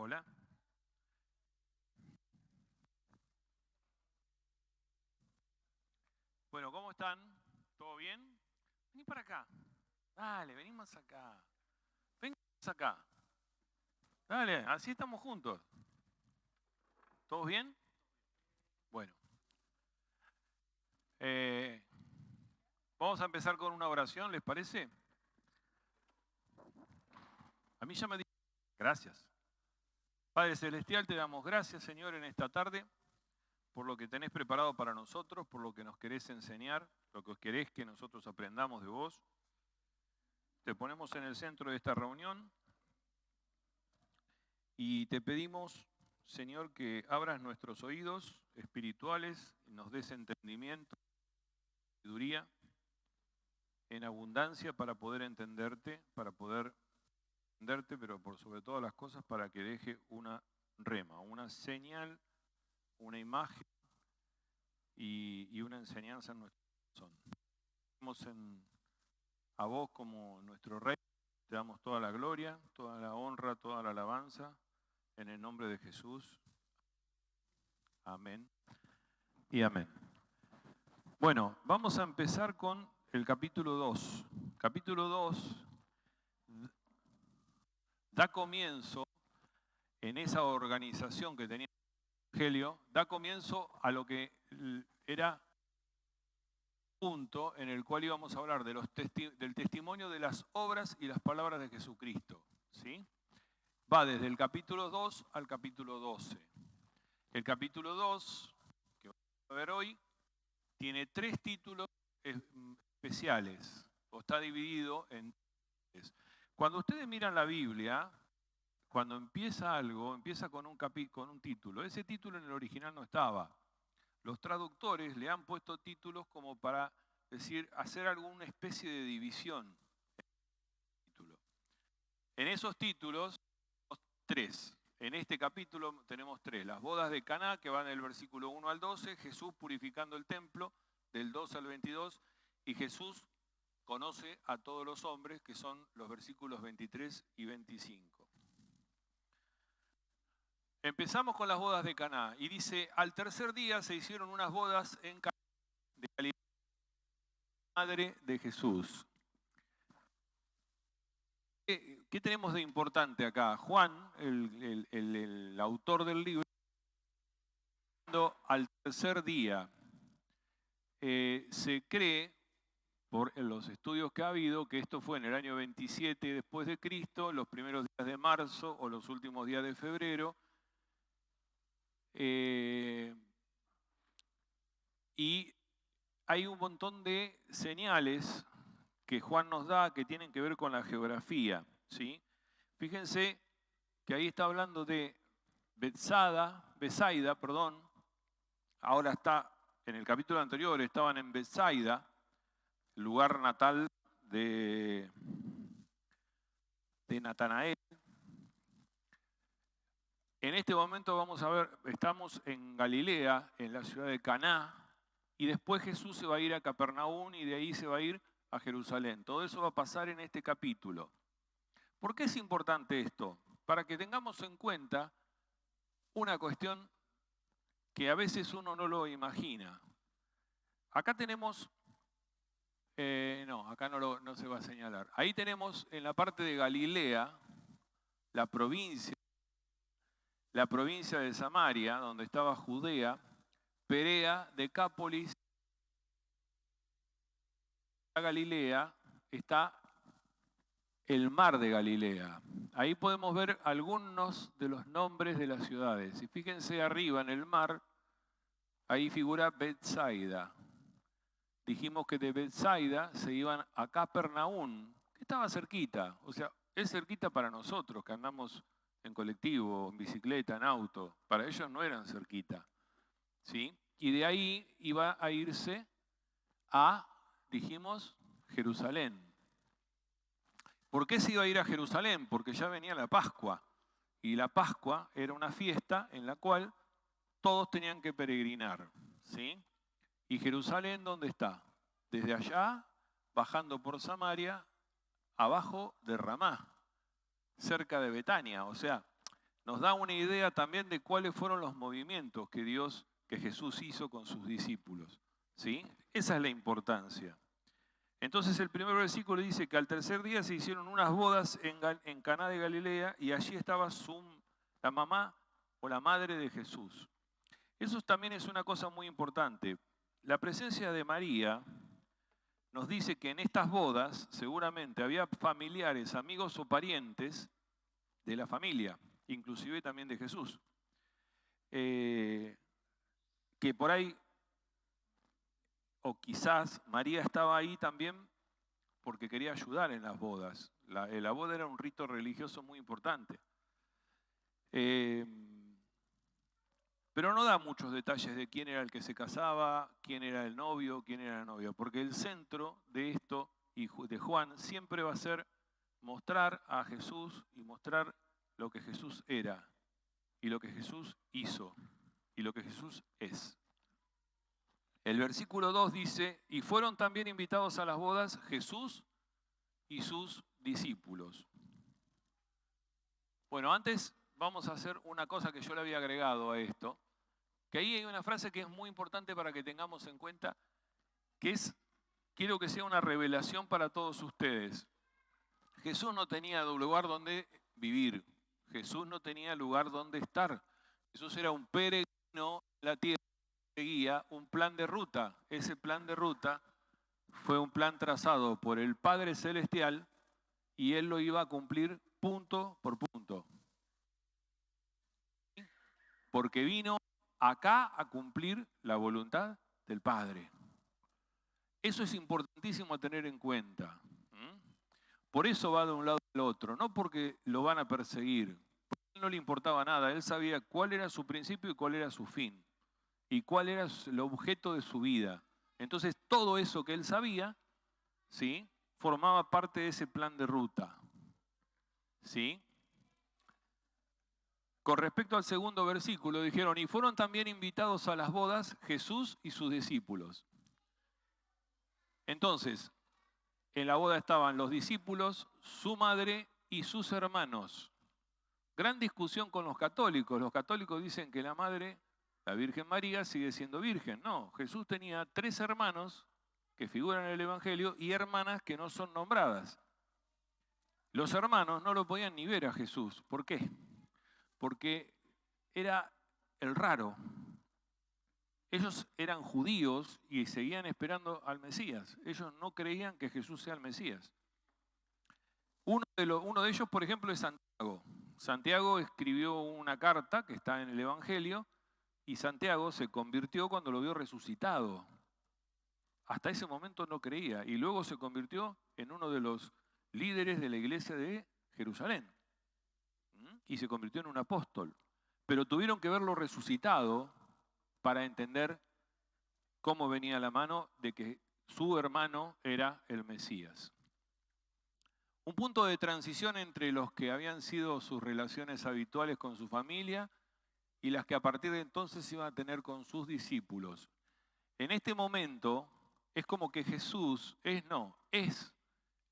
Hola. Bueno, ¿cómo están? ¿Todo bien? Vení para acá. Dale, venimos acá. Venimos acá. Dale, así estamos juntos. ¿Todos bien? Bueno. eh, Vamos a empezar con una oración, ¿les parece? A mí ya me dijo. Gracias. Padre Celestial, te damos gracias, Señor, en esta tarde, por lo que tenés preparado para nosotros, por lo que nos querés enseñar, lo que querés que nosotros aprendamos de vos. Te ponemos en el centro de esta reunión y te pedimos, Señor, que abras nuestros oídos espirituales, nos des entendimiento, sabiduría en abundancia para poder entenderte, pero por sobre todas las cosas para que deje una rema, una señal, una imagen y una enseñanza en nuestro corazón. A vos como nuestro Rey, te damos toda la gloria, toda la honra, toda la alabanza, en el nombre de Jesús. Amén y amén. Bueno, vamos a empezar con el capítulo 2. Capítulo 2 da comienzo en esa organización que tenía el Evangelio, da comienzo a lo que era punto en el cual íbamos a hablar del testimonio de las obras y las palabras de Jesucristo. ¿Sí? Va desde el capítulo 2 al capítulo 12. El capítulo 2, que vamos a ver hoy, tiene 3 títulos especiales, o está dividido en 3. Cuando ustedes miran la Biblia, cuando empieza algo, empieza con un título. Ese título en el original no estaba. Los traductores le han puesto títulos como para hacer alguna especie de división. En esos títulos, 3. En este capítulo tenemos 3. Las bodas de Caná, que van del versículo 1 al 12, Jesús purificando el templo, del 2 al 22, y Jesús conoce a todos los hombres, que son los versículos 23 y 25. Empezamos con las bodas de Caná, y dice, al tercer día se hicieron unas bodas en Caná de Galilea, madre de Jesús. ¿Qué tenemos de importante acá? Juan, el autor del libro, al tercer día, se cree, por los estudios que ha habido, que esto fue en el año 27 después de Cristo, los primeros días de marzo o los últimos días de febrero, y hay un montón de señales que Juan nos da que tienen que ver con la geografía, ¿sí? Fíjense que ahí está hablando de Betsaida, ahora está, en el capítulo anterior estaban en Betsaida, lugar natal de Natanael. En este momento vamos a ver, estamos en Galilea, en la ciudad de Caná, y después Jesús se va a ir a Capernaum y de ahí se va a ir a Jerusalén. Todo eso va a pasar en este capítulo. ¿Por qué es importante esto? Para que tengamos en cuenta una cuestión que a veces uno no lo imagina. Acá tenemos, acá no se va a señalar. Ahí tenemos en la parte de Galilea, la provincia de Samaria, donde estaba Judea, Perea, Decápolis, Galilea, está el mar de Galilea. Ahí podemos ver algunos de los nombres de las ciudades. Y fíjense arriba en el mar, ahí figura Betsaida. Dijimos que de Betsaida se iban a Capernaum, que estaba cerquita. O sea, es cerquita para nosotros que andamos en colectivo, en bicicleta, en auto. Para ellos no eran cerquita. ¿Sí? Y de ahí iba a irse a, dijimos, Jerusalén. ¿Por qué se iba a ir a Jerusalén? Porque ya venía la Pascua. Y la Pascua era una fiesta en la cual todos tenían que peregrinar. ¿Sí? ¿Y Jerusalén dónde está? Desde allá, bajando por Samaria, abajo de Ramá, cerca de Betania. O sea, nos da una idea también de cuáles fueron los movimientos que Jesús hizo con sus discípulos. ¿Sí? Esa es la importancia. Entonces el primer versículo dice que al tercer día se hicieron unas bodas en Caná de Galilea y allí estaba la mamá o la madre de Jesús. Eso también es una cosa muy importante. La presencia de María nos dice que en estas bodas seguramente había familiares, amigos o parientes de la familia, inclusive también de Jesús, que por ahí, o quizás María estaba ahí también porque quería ayudar en las bodas. La boda era un rito religioso muy importante. Pero no da muchos detalles de quién era el que se casaba, quién era el novio, quién era la novia, porque el centro de esto y de Juan siempre va a ser mostrar a Jesús y mostrar lo que Jesús era y lo que Jesús hizo y lo que Jesús es. El versículo 2 dice, y fueron también invitados a las bodas Jesús y sus discípulos. Bueno, antes vamos a hacer una cosa que yo le había agregado a esto, que ahí hay una frase que es muy importante para que tengamos en cuenta, que es, quiero que sea una revelación para todos ustedes. Jesús no tenía lugar donde vivir, Jesús no tenía lugar donde estar. Jesús era un peregrino en la tierra que seguía un plan de ruta. Ese plan de ruta fue un plan trazado por el Padre Celestial y Él lo iba a cumplir punto por punto. Porque vino acá a cumplir la voluntad del Padre. Eso es importantísimo a tener en cuenta. Por eso va de un lado al otro, no porque lo van a perseguir. Porque a él no le importaba nada, él sabía cuál era su principio y cuál era su fin. Y cuál era el objeto de su vida. Entonces todo eso que él sabía, ¿sí?, formaba parte de ese plan de ruta. ¿Sí? Con respecto al segundo versículo, dijeron, y fueron también invitados a las bodas Jesús y sus discípulos. Entonces, en la boda estaban los discípulos, su madre y sus hermanos. Gran discusión con los católicos. Los católicos dicen que la madre, la Virgen María, sigue siendo virgen. No, Jesús tenía 3 hermanos que figuran en el Evangelio y hermanas que no son nombradas. Los hermanos no lo podían ni ver a Jesús. ¿Por qué? Porque era el raro. Ellos eran judíos y seguían esperando al Mesías. Ellos no creían que Jesús sea el Mesías. Uno de ellos, por ejemplo, es Santiago. Santiago escribió una carta que está en el Evangelio y Santiago se convirtió cuando lo vio resucitado. Hasta ese momento no creía y luego se convirtió en uno de los líderes de la iglesia de Jerusalén y se convirtió en un apóstol. Pero tuvieron que verlo resucitado para entender cómo venía la mano de que su hermano era el Mesías. Un punto de transición entre los que habían sido sus relaciones habituales con su familia y las que a partir de entonces iban a tener con sus discípulos. En este momento es como que Jesús es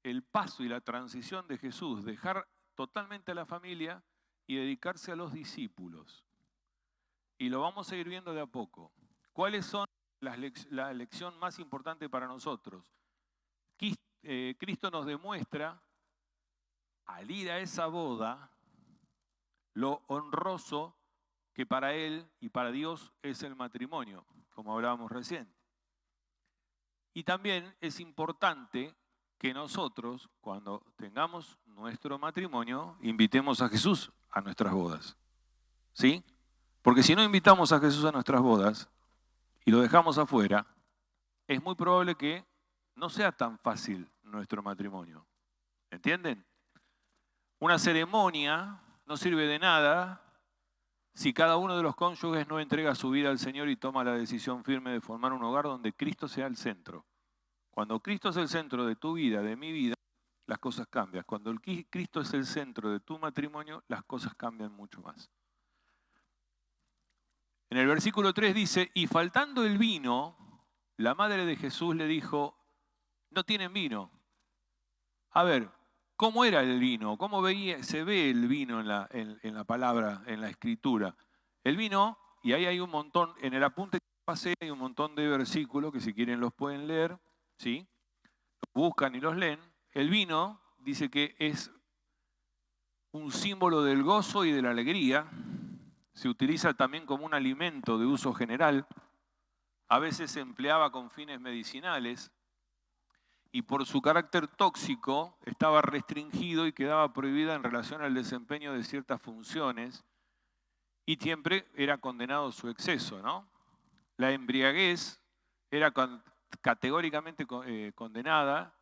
el paso y la transición de Jesús, dejar totalmente a la familia y dedicarse a los discípulos. Y lo vamos a ir viendo de a poco. ¿Cuáles son la lección más importante para nosotros? Cristo nos demuestra, al ir a esa boda, lo honroso que para Él y para Dios es el matrimonio, como hablábamos recién. Y también es importante que nosotros, cuando tengamos nuestro matrimonio, invitemos a Jesús a nuestras bodas. ¿Sí? Porque si no invitamos a Jesús a nuestras bodas y lo dejamos afuera, es muy probable que no sea tan fácil nuestro matrimonio. ¿Entienden? Una ceremonia no sirve de nada si cada uno de los cónyuges no entrega su vida al Señor y toma la decisión firme de formar un hogar donde Cristo sea el centro. Cuando Cristo es el centro de tu vida, de mi vida, las cosas cambian. Cuando Cristo es el centro de tu matrimonio, las cosas cambian mucho más. En el versículo 3 dice, y faltando el vino, la madre de Jesús le dijo, no tienen vino. A ver, ¿Cómo era el vino? ¿Cómo se ve el vino en la palabra, en la escritura? El vino, y ahí hay un montón, en el apunte que pasé hay un montón de versículos que si quieren los pueden leer, ¿sí? Los buscan y los leen. El vino dice que es un símbolo del gozo y de la alegría. Se utiliza también como un alimento de uso general. A veces se empleaba con fines medicinales. Y por su carácter tóxico estaba restringido y quedaba prohibida en relación al desempeño de ciertas funciones y siempre era condenado su exceso, ¿no? La embriaguez era categóricamente condenada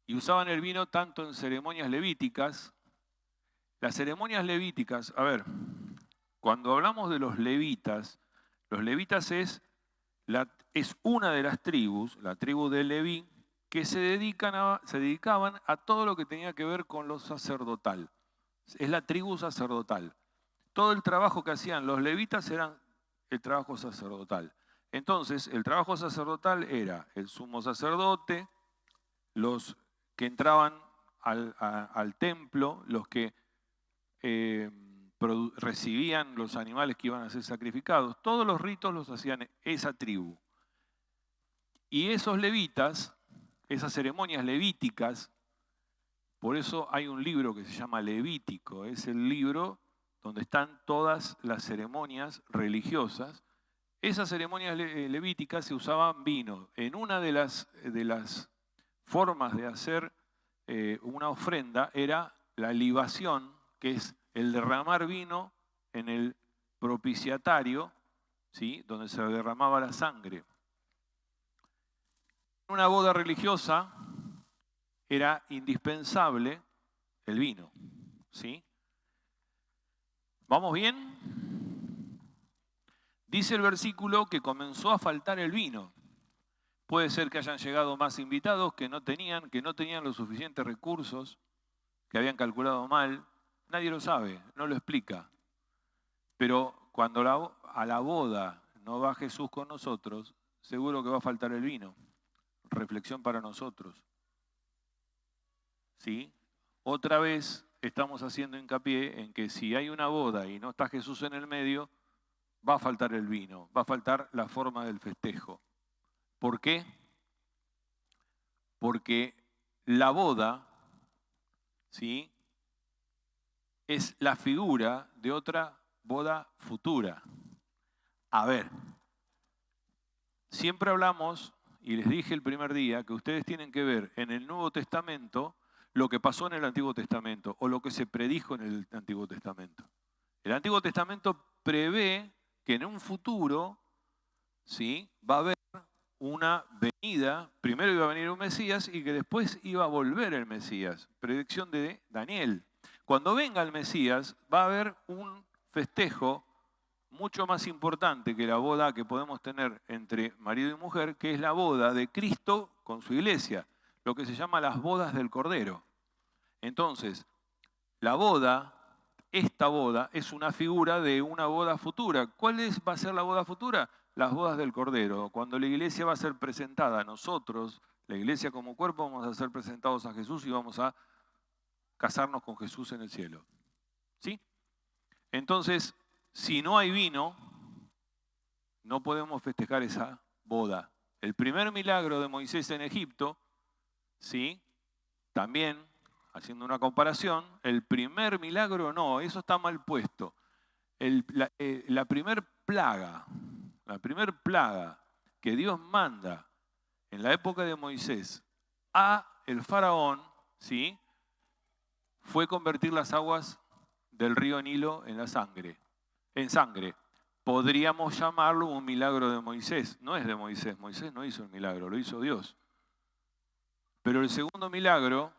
y usaban el vino tanto en ceremonias levíticas. Las ceremonias levíticas, a ver, cuando hablamos de los levitas es una de las tribus, la tribu de Leví, que se dedicaban a todo lo que tenía que ver con lo sacerdotal. Es la tribu sacerdotal. Todo el trabajo que hacían los levitas era el trabajo sacerdotal. Entonces, el trabajo sacerdotal era el sumo sacerdote, los que entraban al templo, los que recibían los animales que iban a ser sacrificados. Todos los ritos los hacían esa tribu. Y esos levitas, esas ceremonias levíticas, por eso hay un libro que se llama Levítico, es el libro donde están todas las ceremonias religiosas. Esas ceremonias levíticas se usaban vino. En una de las formas de hacer una ofrenda era la libación, que es el derramar vino en el propiciatario, ¿sí? Donde se derramaba la sangre. En una boda religiosa era indispensable el vino, ¿sí? ¿Vamos bien? Dice el versículo que comenzó a faltar el vino. Puede ser que hayan llegado más invitados que no tenían los suficientes recursos, que habían calculado mal. Nadie lo sabe, no lo explica. Pero cuando a la boda no va Jesús con nosotros, seguro que va a faltar el vino. Reflexión para nosotros. ¿Sí? Otra vez estamos haciendo hincapié en que si hay una boda y no está Jesús en el medio, va a faltar el vino, va a faltar la forma del festejo. ¿Por qué? Porque la boda, ¿sí?, es la figura de otra boda futura. A ver, siempre hablamos, y les dije el primer día, que ustedes tienen que ver en el Nuevo Testamento lo que pasó en el Antiguo Testamento o lo que se predijo en el Antiguo Testamento. El Antiguo Testamento prevé que en un futuro, ¿sí?, va a haber una venida, primero iba a venir un Mesías y que después iba a volver el Mesías. Predicción de Daniel. Cuando venga el Mesías va a haber un festejo mucho más importante que la boda que podemos tener entre marido y mujer, que es la boda de Cristo con su iglesia, lo que se llama las bodas del Cordero. Entonces, la boda, esta boda, es una figura de una boda futura. ¿Cuál va a ser la boda futura? Las bodas del Cordero. Cuando la iglesia va a ser presentada, nosotros, la iglesia como cuerpo, vamos a ser presentados a Jesús y vamos a casarnos con Jesús en el cielo. ¿Sí? Entonces, si no hay vino, no podemos festejar esa boda. El primer milagro de Moisés en Egipto, ¿sí?, también, haciendo una comparación, el primer milagro no, eso está mal puesto. La primer plaga que Dios manda en la época de Moisés a el faraón, ¿sí?, fue convertir las aguas del río Nilo en sangre. Podríamos llamarlo un milagro de Moisés. No es de Moisés. Moisés no hizo el milagro, lo hizo Dios. Pero el segundo milagro,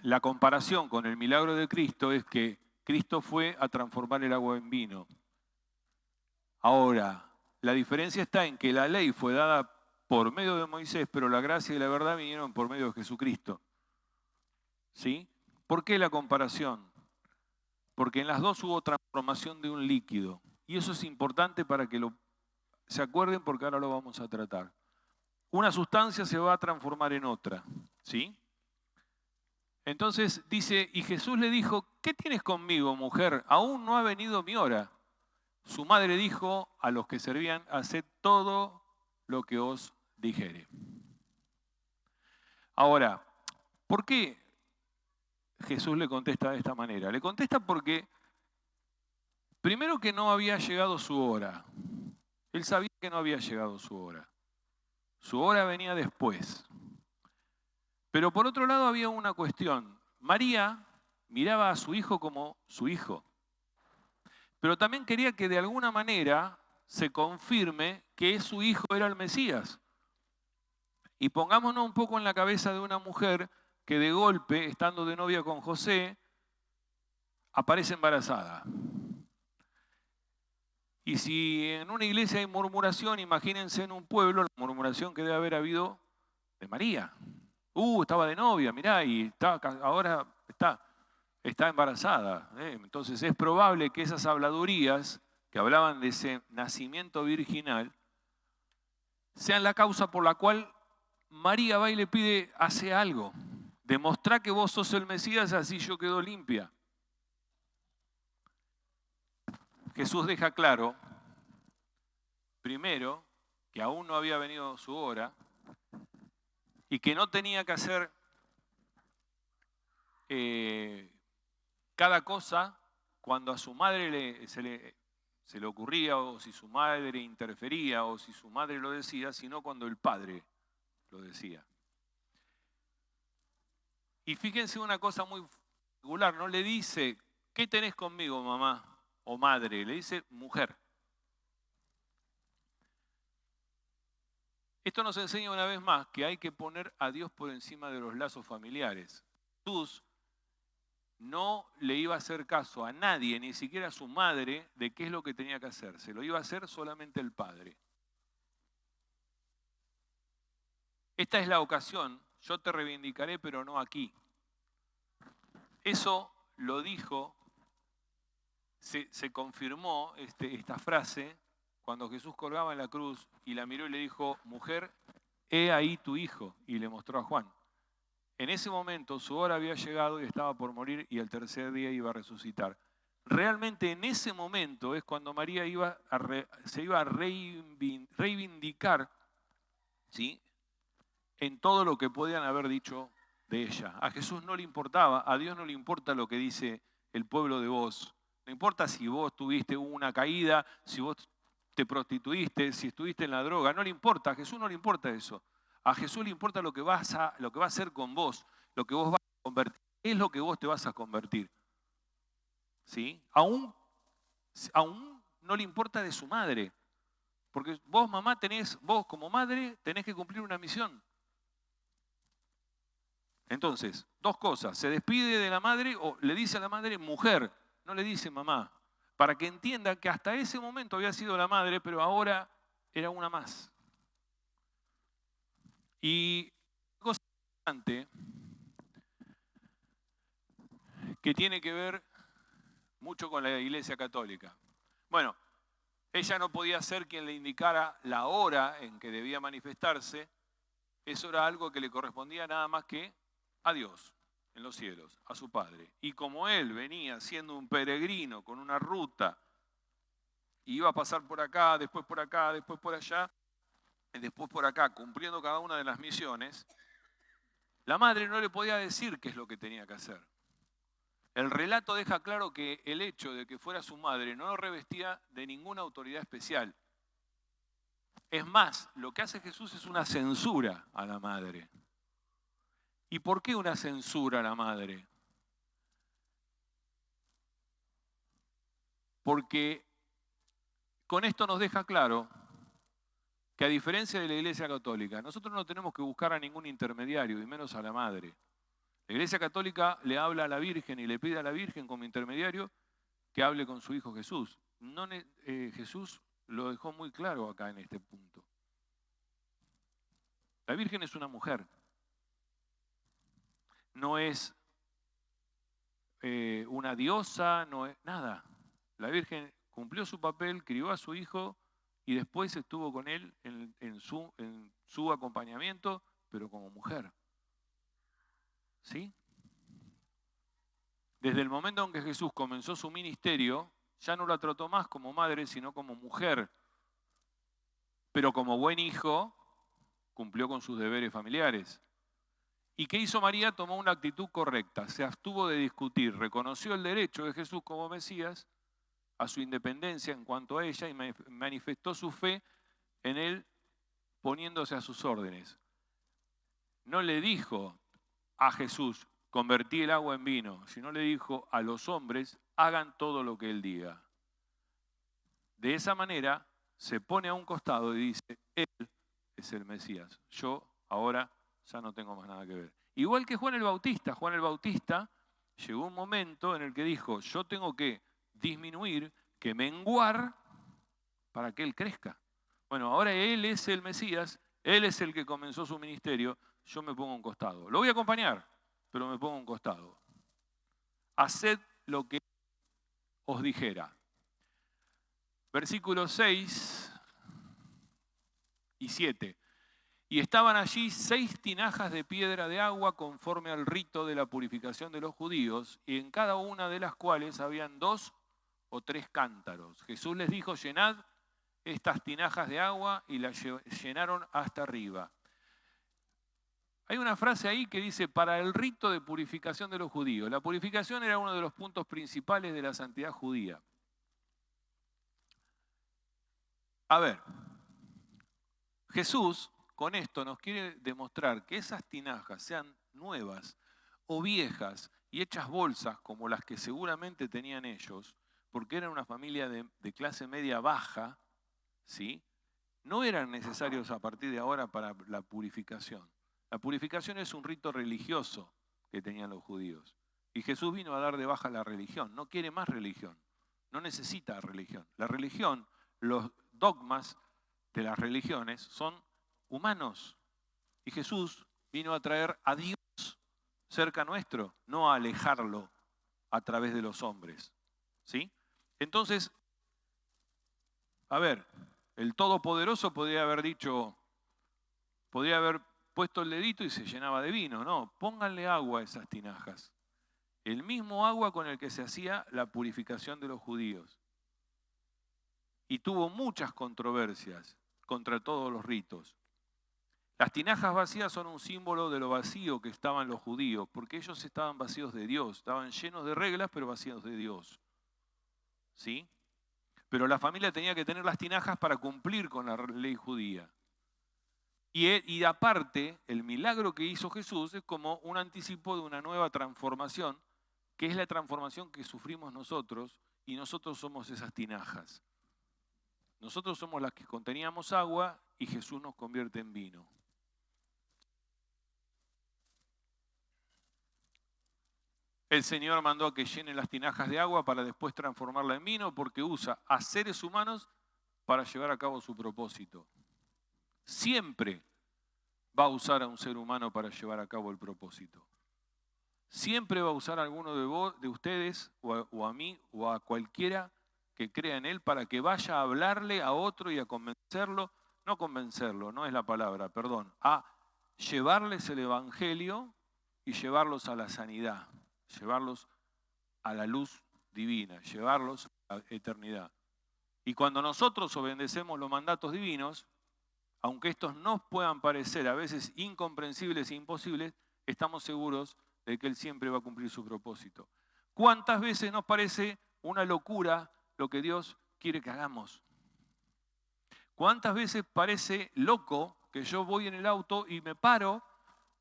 la comparación con el milagro de Cristo es que Cristo fue a transformar el agua en vino. Ahora, la diferencia está en que la ley fue dada por medio de Moisés, pero la gracia y la verdad vinieron por medio de Jesucristo. ¿Sí? ¿Por qué la comparación? Porque en las dos hubo transformación de un líquido. Y eso es importante para que se acuerden porque ahora lo vamos a tratar. Una sustancia se va a transformar en otra, ¿sí? Entonces dice, y Jesús le dijo, ¿qué tienes conmigo, mujer? Aún no ha venido mi hora. Su madre dijo a los que servían, haced todo lo que os dijere. Ahora, ¿por qué Jesús le contesta de esta manera? Le contesta porque, primero, que no había llegado su hora. Él sabía que no había llegado su hora. Su hora venía después. Pero por otro lado había una cuestión. María miraba a su hijo como su hijo. Pero también quería que de alguna manera se confirme que su hijo era el Mesías. Y pongámonos un poco en la cabeza de una mujer que de golpe, estando de novia con José, aparece embarazada. Y si en una iglesia hay murmuración, imagínense en un pueblo la murmuración que debe haber habido de María. Estaba de novia, mirá, y ahora está embarazada. Entonces es probable que esas habladurías que hablaban de ese nacimiento virginal sean la causa por la cual María va y le pide, hace algo. Demostrá que vos sos el Mesías, así yo quedo limpia. Jesús deja claro, primero, que aún no había venido su hora y que no tenía que hacer cada cosa cuando a su madre se le ocurría, o si su madre interfería, o si su madre lo decía, sino cuando el padre lo decía. Y fíjense una cosa muy particular, no le dice, ¿qué tenés conmigo, mamá o madre? Le dice, mujer. Esto nos enseña una vez más que hay que poner a Dios por encima de los lazos familiares. Jesús no le iba a hacer caso a nadie, ni siquiera a su madre, de qué es lo que tenía que hacer. Se lo iba a hacer solamente el Padre. Esta es la ocasión, yo te reivindicaré, pero no aquí. Eso lo dijo, se confirmó esta frase cuando Jesús colgaba en la cruz y la miró y le dijo, mujer, he ahí tu hijo, y le mostró a Juan. En ese momento su hora había llegado y estaba por morir y el tercer día iba a resucitar. Realmente en ese momento es cuando María se iba a reivindicar, ¿sí?, en todo lo que podían haber dicho de ella. A Jesús no le importaba, a Dios no le importa lo que dice el pueblo de vos. No importa si vos tuviste una caída, si vos te prostituiste, si estuviste en la droga, no le importa, a Jesús no le importa eso. A Jesús le importa lo que va a hacer con vos, lo que vos vas a convertir. ¿Qué es lo que vos te vas a convertir? ¿Sí? Aún no le importa de su madre. Porque vos, mamá, vos como madre, tenés que cumplir una misión. Entonces, dos cosas. Se despide de la madre o le dice a la madre mujer, no le dice mamá. Para que entienda que hasta ese momento había sido la madre, pero ahora era una más. Y una cosa importante que tiene que ver mucho con la Iglesia Católica. Bueno, ella no podía ser quien le indicara la hora en que debía manifestarse. Eso era algo que le correspondía nada más que a Dios en los cielos, a su Padre. Y como él venía siendo un peregrino con una ruta, y iba a pasar por acá, después por acá, después por allá, y después por acá, cumpliendo cada una de las misiones, la madre no le podía decir qué es lo que tenía que hacer. El relato deja claro que el hecho de que fuera su madre no lo revestía de ninguna autoridad especial. Es más, lo que hace Jesús es una censura a la madre. ¿Y por qué una censura a la madre? Porque con esto nos deja claro que a diferencia de la Iglesia Católica, nosotros no tenemos que buscar a ningún intermediario, y menos a la madre. La Iglesia Católica le habla a la Virgen y le pide a la Virgen como intermediario que hable con su Hijo Jesús. Jesús lo dejó muy claro acá en este punto. La Virgen es una mujer. No es una diosa, no es nada. La Virgen cumplió su papel, crió a su hijo y después estuvo con él en su acompañamiento, pero como mujer. ¿Sí? Desde el momento en que Jesús comenzó su ministerio, ya no la trató más como madre, sino como mujer. Pero como buen hijo, cumplió con sus deberes familiares. ¿Y qué hizo María? Tomó una actitud correcta, se abstuvo de discutir, reconoció el derecho de Jesús como Mesías a su independencia en cuanto a ella y manifestó su fe en él poniéndose a sus órdenes. No le dijo a Jesús, convertí el agua en vino, sino le dijo a los hombres, hagan todo lo que él diga. De esa manera se pone a un costado y dice, él es el Mesías, yo ahora ya no tengo más nada que ver. Igual que Juan el Bautista llegó un momento en el que dijo, yo tengo que disminuir, que menguar para que él crezca. Bueno, ahora él es el Mesías, él es el que comenzó su ministerio, yo me pongo a un costado. Lo voy a acompañar, pero me pongo a un costado. Haced lo que os dijera. Versículos 6 y 7. Y estaban allí 6 tinajas de piedra de agua conforme al rito de la purificación de los judíos, y en cada una de las cuales habían 2 o 3 cántaros. Jesús les dijo, llenad estas tinajas de agua, y las llenaron hasta arriba. Hay una frase ahí que dice, para el rito de purificación de los judíos. La purificación era uno de los puntos principales de la santidad judía. A ver, Jesús con esto nos quiere demostrar que esas tinajas, sean nuevas o viejas y hechas bolsas como las que seguramente tenían ellos, porque eran una familia de clase media baja, ¿sí? No eran necesarios a partir de ahora para la purificación. La purificación es un rito religioso que tenían los judíos. Y Jesús vino a dar de baja la religión, no quiere más religión, no necesita religión. La religión, los dogmas de las religiones son humanos. Y Jesús vino a traer a Dios cerca nuestro, no a alejarlo a través de los hombres. ¿Sí? Entonces, a ver, el Todopoderoso podría haber dicho, podría haber puesto el dedito y se llenaba de vino. No, pónganle agua a esas tinajas. El mismo agua con el que se hacía la purificación de los judíos. Y tuvo muchas controversias contra todos los ritos. Las tinajas vacías son un símbolo de lo vacío que estaban los judíos, porque ellos estaban vacíos de Dios, estaban llenos de reglas, pero vacíos de Dios. ¿Sí? Pero la familia tenía que tener las tinajas para cumplir con la ley judía. Y aparte, el milagro que hizo Jesús es como un anticipo de una nueva transformación, que es la transformación que sufrimos nosotros, y nosotros somos esas tinajas. Nosotros somos las que conteníamos agua y Jesús nos convierte en vino. El Señor mandó a que llenen las tinajas de agua para después transformarla en vino, porque usa a seres humanos para llevar a cabo su propósito. Siempre va a usar a un ser humano para llevar a cabo el propósito. Siempre va a usar a alguno de ustedes, o a mí, o a cualquiera que crea en Él, para que vaya a hablarle a otro y a convencerlo, no convencerlo, no es la palabra, perdón, a llevarles el Evangelio y llevarlos a la sanidad, llevarlos a la luz divina, llevarlos a la eternidad. Y cuando nosotros obedecemos los mandatos divinos, aunque estos nos puedan parecer a veces incomprensibles e imposibles, estamos seguros de que Él siempre va a cumplir su propósito. ¿Cuántas veces nos parece una locura lo que Dios quiere que hagamos? ¿Cuántas veces parece loco que yo voy en el auto y me paro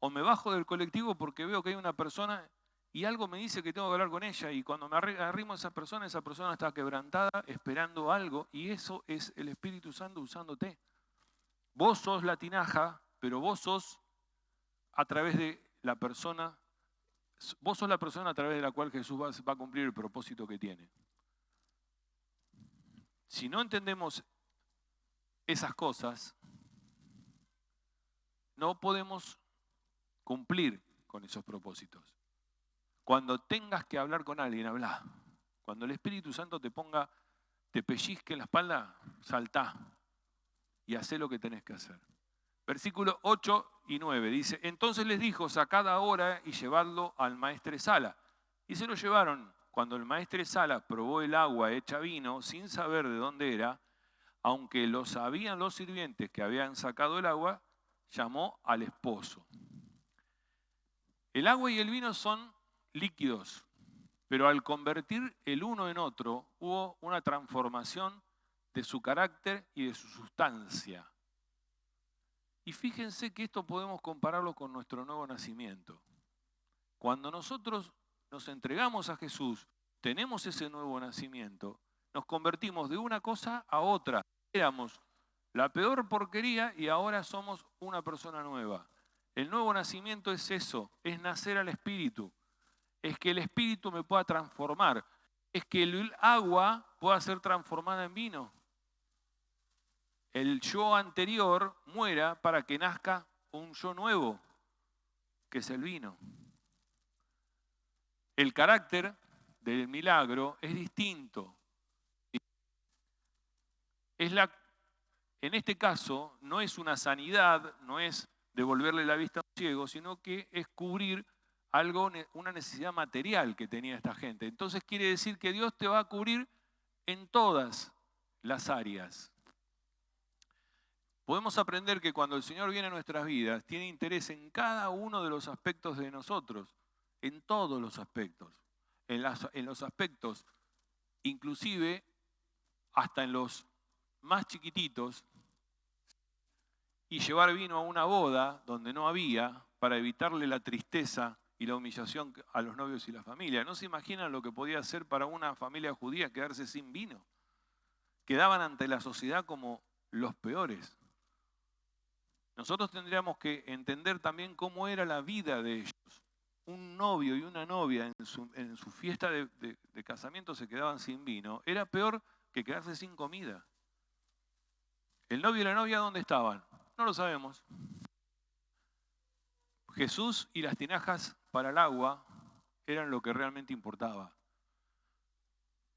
o me bajo del colectivo porque veo que hay una persona y algo me dice que tengo que hablar con ella, y cuando me arrimo a esa persona está quebrantada esperando algo, y eso es el Espíritu Santo usándote? Vos sos la tinaja, pero vos sos a través de la persona, vos sos la persona a través de la cual Jesús va a cumplir el propósito que tiene. Si no entendemos esas cosas, no podemos cumplir con esos propósitos. Cuando tengas que hablar con alguien, habla. Cuando el Espíritu Santo te pellizque la espalda, saltá y hacé lo que tenés que hacer. Versículos 8 y 9 dice, entonces les dijo, sacad ahora y llevadlo al maestresala. Y se lo llevaron. Cuando el maestresala probó el agua hecha vino, sin saber de dónde era, aunque lo sabían los sirvientes que habían sacado el agua, llamó al esposo. El agua y el vino son líquidos, pero al convertir el uno en otro, hubo una transformación de su carácter y de su sustancia. Y fíjense que esto podemos compararlo con nuestro nuevo nacimiento. Cuando nosotros nos entregamos a Jesús, tenemos ese nuevo nacimiento, nos convertimos de una cosa a otra. Éramos la peor porquería y ahora somos una persona nueva. El nuevo nacimiento es eso, es nacer al Espíritu. Es que el Espíritu me pueda transformar. Es que el agua pueda ser transformada en vino. El yo anterior muera para que nazca un yo nuevo, que es el vino. El carácter del milagro es distinto. En este caso, no es una sanidad, no es devolverle la vista a un ciego, sino que es cubrir algo, una necesidad material que tenía esta gente. Entonces quiere decir que Dios te va a cubrir en todas las áreas. Podemos aprender que cuando el Señor viene a nuestras vidas, tiene interés en cada uno de los aspectos de nosotros, en todos los aspectos, en los aspectos, inclusive hasta en los más chiquititos, y llevar vino a una boda donde no había para evitarle la tristeza y la humillación a los novios y la familia. ¿No se imaginan lo que podía ser para una familia judía quedarse sin vino? Quedaban ante la sociedad como los peores. Nosotros tendríamos que entender también cómo era la vida de ellos. Un novio y una novia en su fiesta de casamiento se quedaban sin vino. Era peor que quedarse sin comida. ¿El novio y la novia dónde estaban? No lo sabemos. Jesús y las tinajas para el agua eran lo que realmente importaba.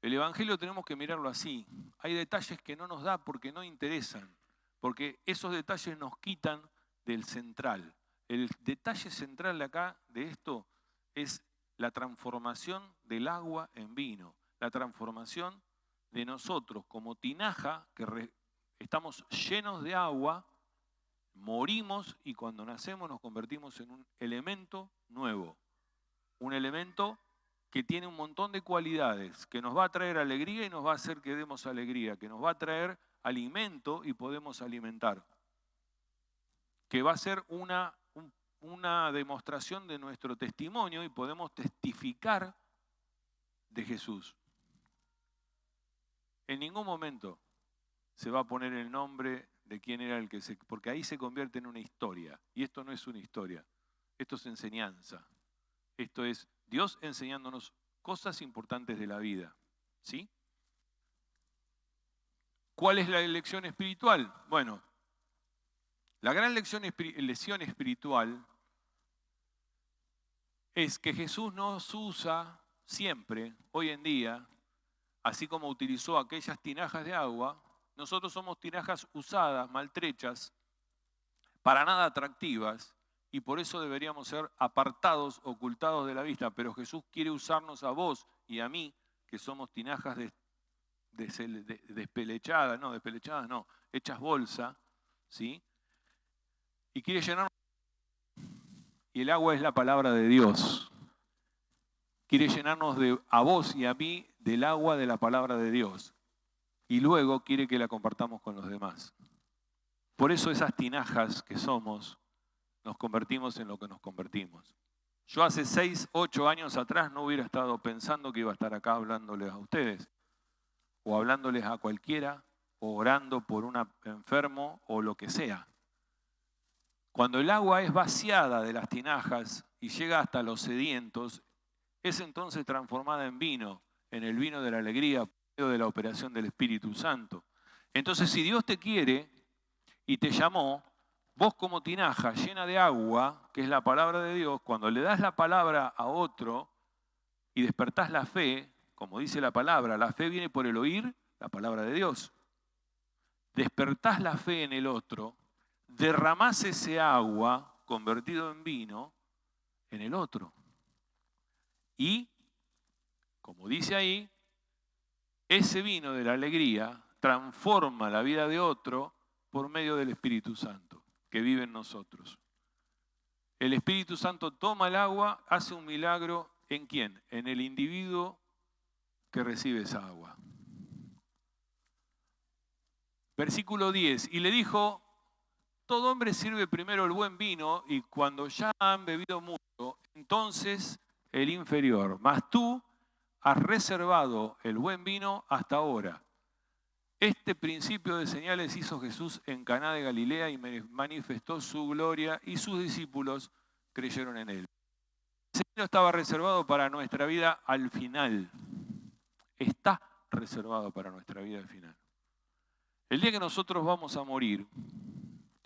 El Evangelio tenemos que mirarlo así. Hay detalles que no nos da porque no interesan, porque esos detalles nos quitan del central. El detalle central de acá, de esto, es la transformación del agua en vino, la transformación de nosotros como tinaja, que estamos llenos de agua, morimos y cuando nacemos nos convertimos en un elemento nuevo, un elemento que tiene un montón de cualidades, que nos va a traer alegría y nos va a hacer que demos alegría, que nos va a traer alimento y podemos alimentar, que va a ser una demostración de nuestro testimonio y podemos testificar de Jesús. En ningún momento se va a poner el nombre de quién era el que porque ahí se convierte en una historia. Y esto no es una historia, esto es enseñanza. Esto es Dios enseñándonos cosas importantes de la vida. ¿Sí? ¿Cuál es la lección espiritual? Bueno, la gran lección espiritual es que Jesús nos usa siempre, hoy en día, así como utilizó aquellas tinajas de agua. Nosotros somos tinajas usadas, maltrechas, para nada atractivas, y por eso deberíamos ser apartados, ocultados de la vista. Pero Jesús quiere usarnos a vos y a mí, que somos tinajas despelechadas, no, hechas bolsa, ¿sí? Y quiere llenarnos. Y el agua es la palabra de Dios. Quiere llenarnos a vos y a mí del agua de la palabra de Dios. Y luego quiere que la compartamos con los demás. Por eso esas tinajas que somos, nos convertimos en lo que nos convertimos. Yo hace 6, 8 años atrás no hubiera estado pensando que iba a estar acá hablándoles a ustedes, o hablándoles a cualquiera, o orando por un enfermo, o lo que sea. Cuando el agua es vaciada de las tinajas y llega hasta los sedientos, es entonces transformada en vino, en el vino de la alegría, de la operación del Espíritu Santo. Entonces, si Dios te quiere y te llamó, vos como tinaja llena de agua, que es la palabra de Dios, cuando le das la palabra a otro y despertás la fe, como dice la palabra, la fe viene por el oír la palabra de Dios. Despertás la fe en el otro, derramás ese agua convertido en vino en el otro. Y como dice ahí, ese vino de la alegría transforma la vida de otro por medio del Espíritu Santo que vive en nosotros. El Espíritu Santo toma el agua, hace un milagro, ¿en quién? En el individuo que recibe esa agua. Versículo 10, y le dijo, todo hombre sirve primero el buen vino y cuando ya han bebido mucho, entonces el inferior. Mas tú has reservado el buen vino hasta ahora. Este principio de señales hizo Jesús en Caná de Galilea y manifestó su gloria y sus discípulos creyeron en él. Ese vino estaba reservado para nuestra vida al final. Está reservado para nuestra vida al final. El día que nosotros vamos a morir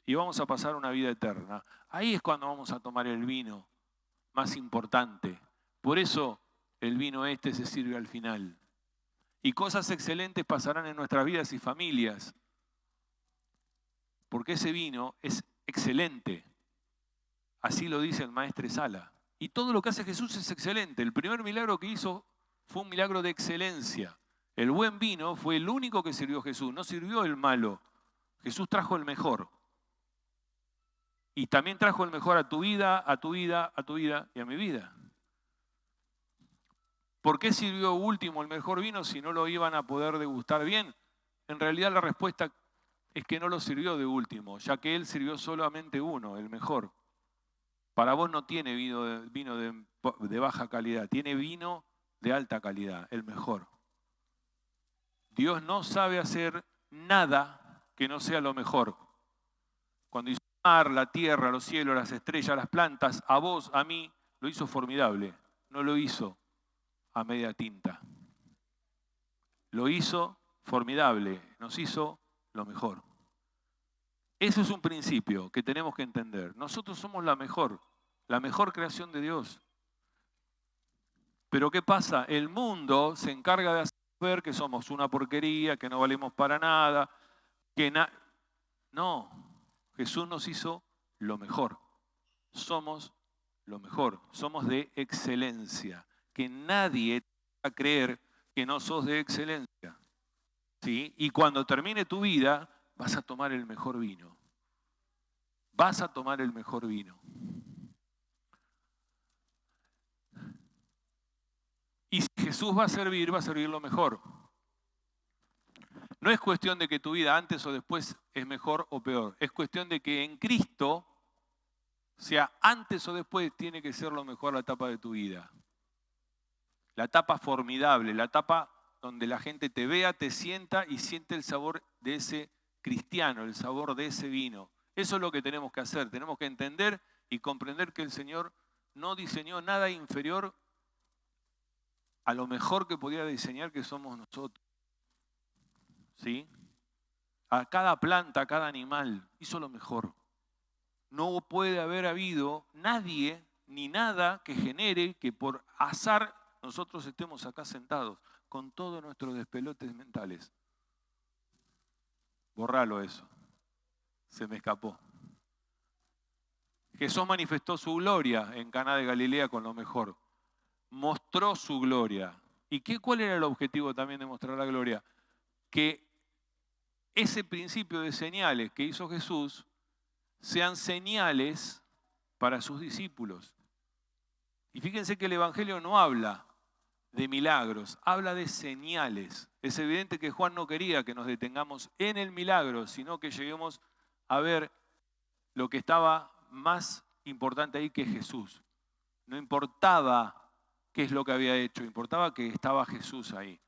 y vamos a pasar una vida eterna, ahí es cuando vamos a tomar el vino más importante. Por eso el vino este se sirve al final. Y cosas excelentes pasarán en nuestras vidas y familias. Porque ese vino es excelente. Así lo dice el Maestre Sala. Y todo lo que hace Jesús es excelente. El primer milagro que hizo fue un milagro de excelencia. El buen vino fue el único que sirvió Jesús. No sirvió el malo. Jesús trajo el mejor. Y también trajo el mejor a tu vida, a tu vida, a tu vida y a mi vida. ¿Por qué sirvió último el mejor vino si no lo iban a poder degustar bien? En realidad la respuesta es que no lo sirvió de último, ya que él sirvió solamente uno, el mejor. Para vos no tiene vino de baja calidad, tiene vino de alta calidad, el mejor. Dios no sabe hacer nada que no sea lo mejor. Cuando hizo el mar, la tierra, los cielos, las estrellas, las plantas, a vos, a mí, lo hizo formidable. No lo hizo a media tinta. Lo hizo formidable, nos hizo lo mejor. Eso es un principio que tenemos que entender. Nosotros somos la mejor creación de Dios. Pero ¿qué pasa? El mundo se encarga de hacer ver que somos una porquería, que no valemos para nada, No, Jesús nos hizo lo mejor. Somos lo mejor, somos de excelencia. Que nadie te va a creer que no sos de excelencia. ¿Sí? Y cuando termine tu vida, vas a tomar el mejor vino. Vas a tomar el mejor vino. Y si Jesús va a servir lo mejor. No es cuestión de que tu vida antes o después es mejor o peor. Es cuestión de que en Cristo, sea antes o después, tiene que ser lo mejor la etapa de tu vida. La etapa formidable, la etapa donde la gente te vea, te sienta y siente el sabor de ese cristiano, el sabor de ese vino. Eso es lo que tenemos que hacer. Tenemos que entender y comprender que el Señor no diseñó nada inferior a lo mejor que podía diseñar, que somos nosotros. ¿Sí? A cada planta, a cada animal, hizo lo mejor. No puede haber habido nadie ni nada que genere que por azar nosotros estemos acá sentados con todos nuestros despelotes mentales. Borralo eso. Se me escapó. Jesús manifestó su gloria en Caná de Galilea con lo mejor. Mostró su gloria. ¿Y cuál era el objetivo también de mostrar la gloria? Que ese principio de señales que hizo Jesús sean señales para sus discípulos. Y fíjense que el Evangelio no habla de milagros, habla de señales. Es evidente que Juan no quería que nos detengamos en el milagro, sino que lleguemos a ver lo que estaba más importante ahí, que es Jesús. No importaba qué es lo que había hecho, importaba que estaba Jesús ahí.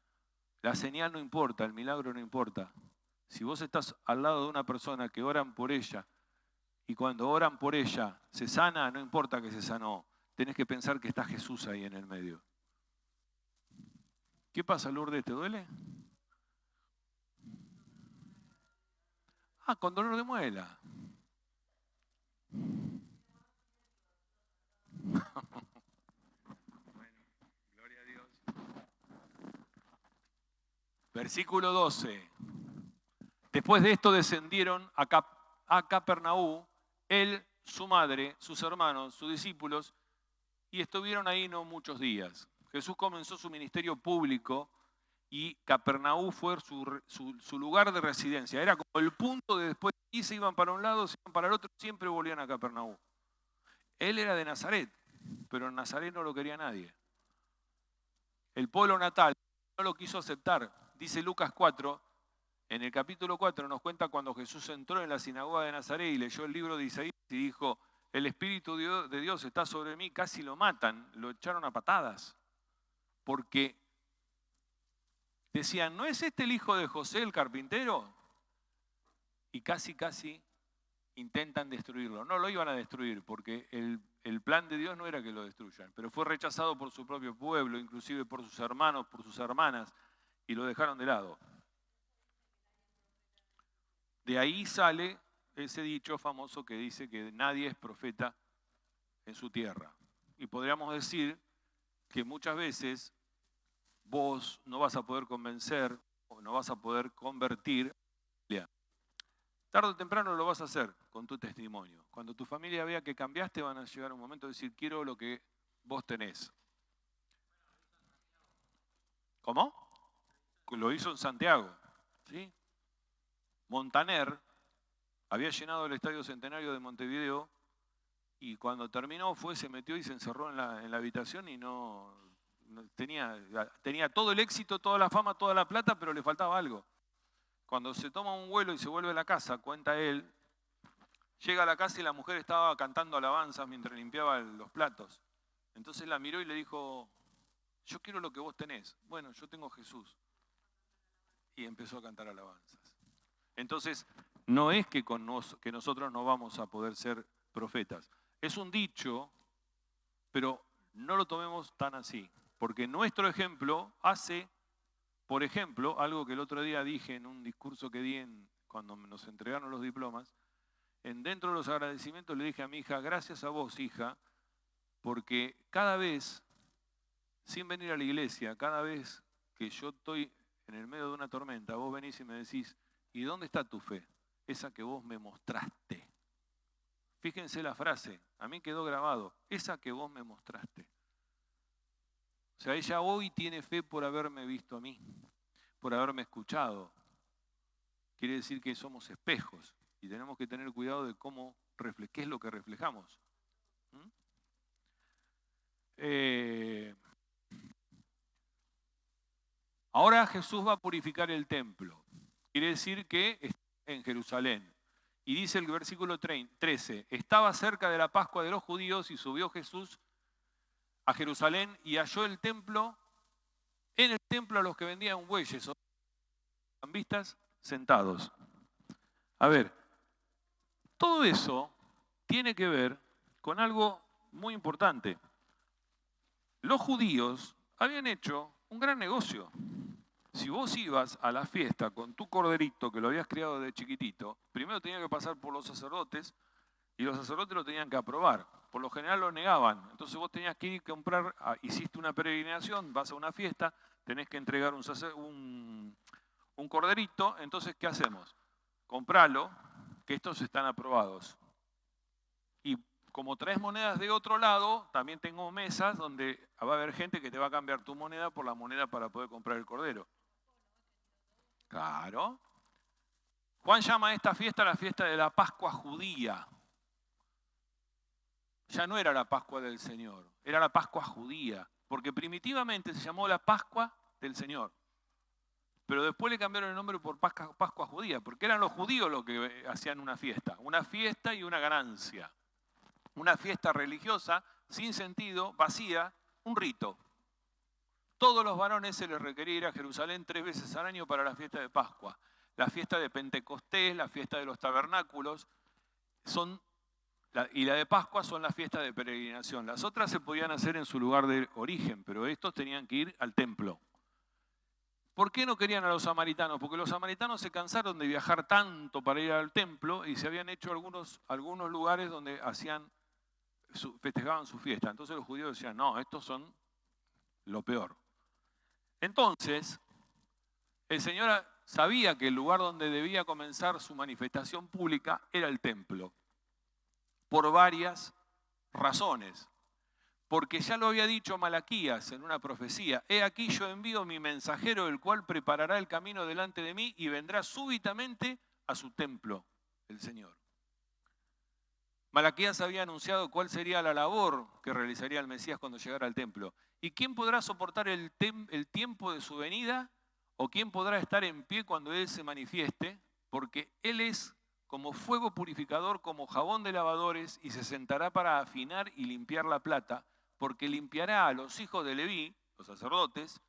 La señal no importa, el milagro no importa. Si vos estás al lado de una persona que oran por ella y cuando oran por ella se sana, no importa que se sanó, tenés que pensar que está Jesús ahí en el medio. ¿Qué pasa, Lourdes? ¿Te duele? Ah, con dolor de muela. Bueno, gloria a Dios. Versículo 12. Después de esto descendieron a Capernaú, él, su madre, sus hermanos, sus discípulos, y estuvieron ahí no muchos días. Jesús comenzó su ministerio público y Capernaú fue su lugar de residencia. Era como el punto de después de ahí se iban para un lado, se iban para el otro, siempre volvían a Capernaú. Él era de Nazaret, pero en Nazaret no lo quería nadie. El pueblo natal no lo quiso aceptar. Dice Lucas 4, en el capítulo 4 nos cuenta cuando Jesús entró en la sinagoga de Nazaret y leyó el libro de Isaías y dijo, el Espíritu de Dios está sobre mí, casi lo matan, lo echaron a patadas. Porque decían, ¿no es este el hijo de José el carpintero? Y casi intentan destruirlo. No lo iban a destruir porque el plan de Dios no era que lo destruyan, pero fue rechazado por su propio pueblo, inclusive por sus hermanos, por sus hermanas, y lo dejaron de lado. De ahí sale ese dicho famoso que dice que nadie es profeta en su tierra. Y podríamos decir que muchas veces vos no vas a poder convencer o no vas a poder convertir. Tarde o temprano lo vas a hacer con tu testimonio. Cuando tu familia vea que cambiaste, van a llegar un momento de decir, quiero lo que vos tenés. ¿Cómo? Lo hizo en Santiago. ¿Sí? Montaner había llenado el Estadio Centenario de Montevideo y cuando terminó se metió y se encerró en la habitación y tenía todo el éxito, toda la fama, toda la plata, pero le faltaba algo. Cuando se toma un vuelo y se vuelve a la casa, cuenta él, llega a la casa y la mujer estaba cantando alabanzas mientras limpiaba los platos. Entonces la miró y le dijo, yo quiero lo que vos tenés. Bueno, yo tengo Jesús. Y empezó a cantar alabanzas. Entonces, no es que nosotros no vamos a poder ser profetas. Es un dicho, pero no lo tomemos tan así. Porque nuestro ejemplo hace, por ejemplo, algo que el otro día dije en un discurso que di cuando nos entregaron los diplomas, dentro de los agradecimientos le dije a mi hija, gracias a vos, hija, porque cada vez, sin venir a la iglesia, cada vez que yo estoy en el medio de una tormenta, vos venís y me decís, ¿y dónde está tu fe? Esa que vos me mostraste. Fíjense la frase, a mí quedó grabado, esa que vos me mostraste. O sea, ella hoy tiene fe por haberme visto a mí, por haberme escuchado. Quiere decir que somos espejos y tenemos que tener cuidado de qué es lo que reflejamos. Ahora Jesús va a purificar el templo. Quiere decir que está en Jerusalén. Y dice el versículo 13, estaba cerca de la Pascua de los judíos y subió Jesús a Jerusalén y halló en el templo a los que vendían bueyes o cambistas sentados. A ver, todo eso tiene que ver con algo muy importante. Los judíos habían hecho un gran negocio. Si vos ibas a la fiesta con tu corderito que lo habías criado de chiquitito, primero tenía que pasar por los sacerdotes y los sacerdotes lo tenían que aprobar. Por lo general lo negaban. Entonces vos tenías que ir a comprar, hiciste una peregrinación, vas a una fiesta, tenés que entregar un corderito. Entonces, ¿qué hacemos? Compralo, que estos están aprobados. Y como traes monedas de otro lado, también tengo mesas donde va a haber gente que te va a cambiar tu moneda por la moneda para poder comprar el cordero. Claro. Juan llama a esta fiesta la fiesta de la Pascua judía. Ya no era la Pascua del Señor, era la Pascua judía, porque primitivamente se llamó la Pascua del Señor. Pero después le cambiaron el nombre por Pascua judía, porque eran los judíos los que hacían una fiesta y una ganancia. Una fiesta religiosa, sin sentido, vacía, un rito. Todos los varones se les requería ir a Jerusalén 3 veces al año para la fiesta de Pascua. La fiesta de Pentecostés, la fiesta de los tabernáculos, y la de Pascua son las fiestas de peregrinación. Las otras se podían hacer en su lugar de origen, pero estos tenían que ir al templo. ¿Por qué no querían a los samaritanos? Porque los samaritanos se cansaron de viajar tanto para ir al templo y se habían hecho algunos lugares donde festejaban su fiesta. Entonces los judíos decían, no, estos son lo peor. Entonces, el Señor sabía que el lugar donde debía comenzar su manifestación pública era el templo, por varias razones. Porque ya lo había dicho Malaquías en una profecía: he aquí yo envío mi mensajero, el cual preparará el camino delante de mí y vendrá súbitamente a su templo, el Señor. Malaquías había anunciado cuál sería la labor que realizaría el Mesías cuando llegara al templo. ¿Y quién podrá soportar el tiempo de su venida? ¿O quién podrá estar en pie cuando Él se manifieste? Porque Él es como fuego purificador, como jabón de lavadores, y se sentará para afinar y limpiar la plata, porque limpiará a los hijos de Leví, los sacerdotes,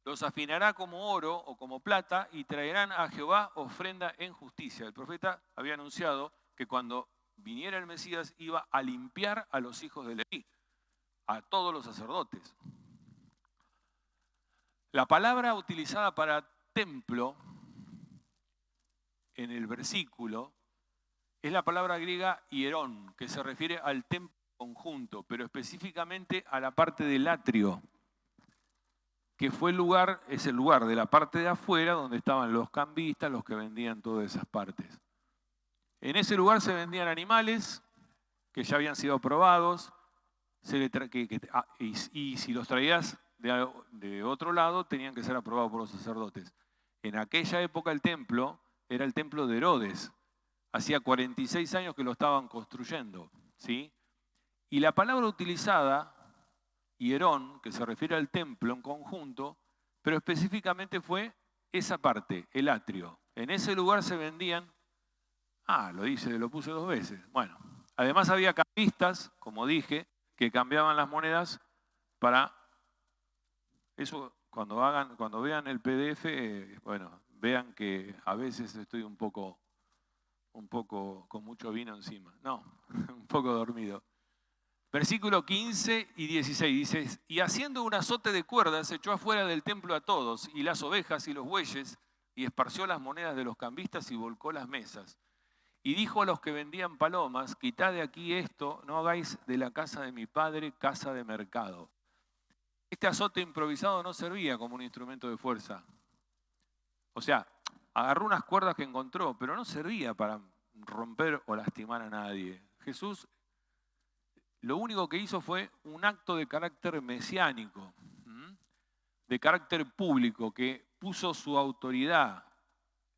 los afinará como oro o como plata, y traerán a Jehová ofrenda en justicia. El profeta había anunciado que cuando viniera el Mesías iba a limpiar a los hijos de Leví, a todos los sacerdotes. La palabra utilizada para templo en el versículo es la palabra griega hierón, que se refiere al templo conjunto, pero específicamente a la parte del atrio, que fue es el lugar de la parte de afuera donde estaban los cambistas, los que vendían todas esas partes. En ese lugar se vendían animales que ya habían sido probados, y si los traías de otro lado, tenían que ser aprobados por los sacerdotes. En aquella época el templo era el templo de Herodes. Hacía 46 años que lo estaban construyendo, ¿sí? Y la palabra utilizada, hierón, que se refiere al templo en conjunto, pero específicamente fue esa parte, el atrio. En ese lugar se vendían, lo puse 2 veces. Bueno, además había cambistas, como dije, que cambiaban las monedas para eso. Cuando vean el PDF, vean que a veces estoy un poco con mucho vino encima. No, un poco dormido. Versículo 15 y 16 dice: y haciendo un azote de cuerdas echó afuera del templo a todos, y las ovejas y los bueyes, y esparció las monedas de los cambistas y volcó las mesas. Y dijo a los que vendían palomas: quitad de aquí esto, no hagáis de la casa de mi padre casa de mercado. Este azote improvisado no servía como un instrumento de fuerza. O sea, agarró unas cuerdas que encontró, pero no servía para romper o lastimar a nadie. Jesús lo único que hizo fue un acto de carácter mesiánico, de carácter público, que puso su autoridad.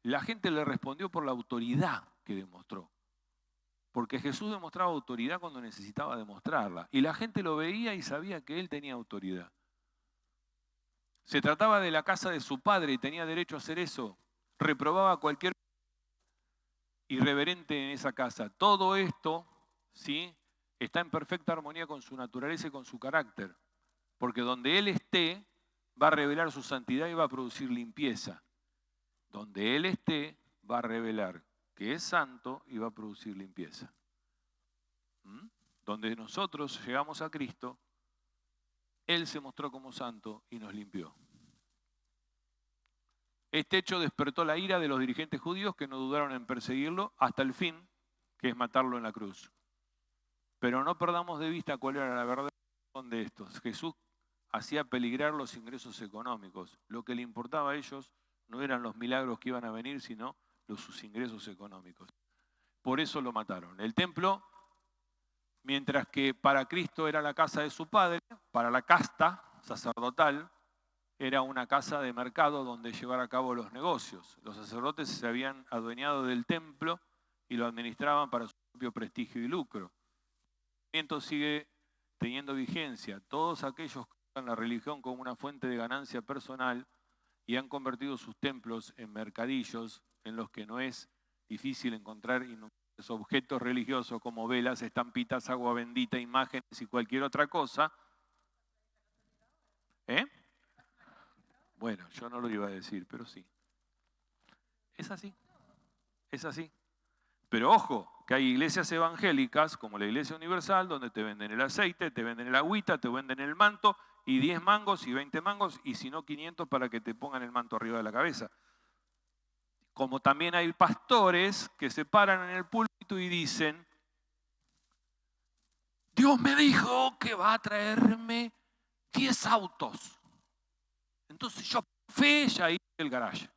La gente le respondió por la autoridad que demostró. Porque Jesús demostraba autoridad cuando necesitaba demostrarla. Y la gente lo veía y sabía que él tenía autoridad. Se trataba de la casa de su padre y tenía derecho a hacer eso. Reprobaba a cualquier irreverente en esa casa. Todo esto, ¿sí?, está en perfecta armonía con su naturaleza y con su carácter. Porque donde Él esté, va a revelar su santidad y va a producir limpieza. Donde Él esté, va a revelar que es santo y va a producir limpieza. Donde nosotros llegamos a Cristo, Él se mostró como santo y nos limpió. Este hecho despertó la ira de los dirigentes judíos, que no dudaron en perseguirlo hasta el fin, que es matarlo en la cruz. Pero no perdamos de vista cuál era la verdad de estos. Jesús hacía peligrar los ingresos económicos. Lo que le importaba a ellos no eran los milagros que iban a venir, sino sus ingresos económicos. Por eso lo mataron. El templo, mientras que para Cristo era la casa de su padre, para la casta sacerdotal era una casa de mercado donde llevar a cabo los negocios. Los sacerdotes se habían adueñado del templo y lo administraban para su propio prestigio y lucro. El movimiento sigue teniendo vigencia. Todos aquellos que usan la religión como una fuente de ganancia personal y han convertido sus templos en mercadillos en los que no es difícil encontrar innumerables objetos religiosos como velas, estampitas, agua bendita, imágenes y cualquier otra cosa. Bueno, yo no lo iba a decir, pero sí. Es así. Es así. Pero ojo, que hay iglesias evangélicas, como la Iglesia Universal, donde te venden el aceite, te venden el agüita, te venden el manto, y 10 mangos y 20 mangos, y si no 500 para que te pongan el manto arriba de la cabeza. Como también hay pastores que se paran en el púlpito y dicen: Dios me dijo que va a traerme 10 autos. Entonces yo fe ya hice el garaje.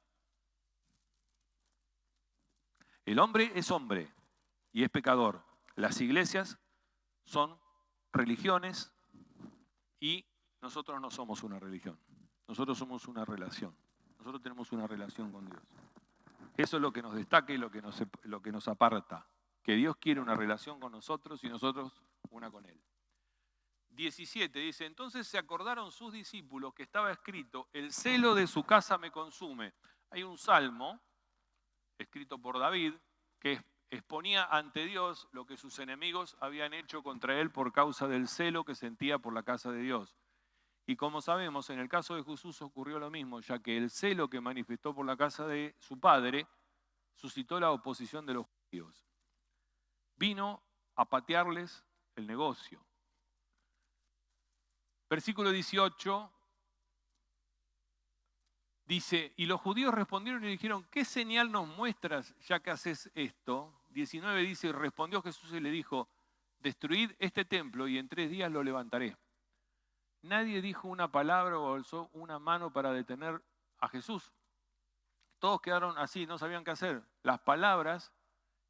El hombre es hombre y es pecador. Las iglesias son religiones Y nosotros no somos una religión, nosotros somos una relación. Nosotros tenemos una relación con Dios. Eso es lo que nos destaca y lo que nos aparta. Que Dios quiere una relación con nosotros y nosotros una con Él. 17 dice, entonces se acordaron sus discípulos que estaba escrito, el celo de su casa me consume. Hay un salmo escrito por David que exponía ante Dios lo que sus enemigos habían hecho contra él por causa del celo que sentía por la casa de Dios. Y como sabemos, en el caso de Jesús ocurrió lo mismo, ya que el celo que manifestó por la casa de su padre suscitó la oposición de los judíos. Vino a patearles el negocio. Versículo 18 dice, y los judíos respondieron y dijeron, ¿qué señal nos muestras ya que haces esto? 19 dice, respondió Jesús y le dijo, destruid este templo y en 3 días lo levantaré. Nadie dijo una palabra o alzó una mano para detener a Jesús. Todos quedaron así, no sabían qué hacer. Las palabras